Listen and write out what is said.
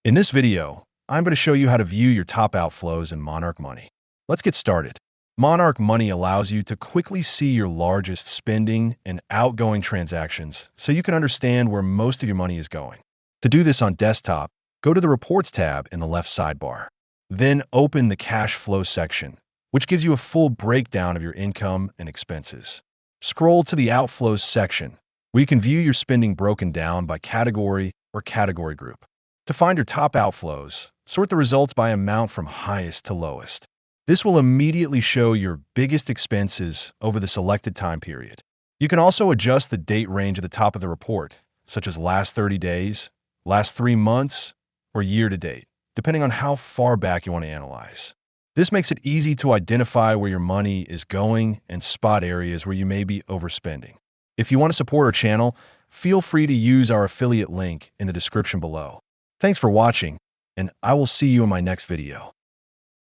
In this video, I'm going to show you how to view your top outflows in Monarch Money. Let's get started. Monarch Money allows you to quickly see your largest spending and outgoing transactions so you can understand where most of your money is going. To do this on desktop, go to the Reports tab in the left sidebar. Then open the Cash Flow section, which gives you a full breakdown of your income and expenses. Scroll to the Outflows section, where you can view your spending broken down by category or category group. To find your top outflows, sort the results by amount from highest to lowest. This will immediately show your biggest expenses over the selected time period. You can also adjust the date range at the top of the report, such as last 30 days, last 3 months, or year to date, depending on how far back you want to analyze. This makes it easy to identify where your money is going and spot areas where you may be overspending. If you want to support our channel, feel free to use our affiliate link in the description below. Thanks for watching, and I will see you in my next video.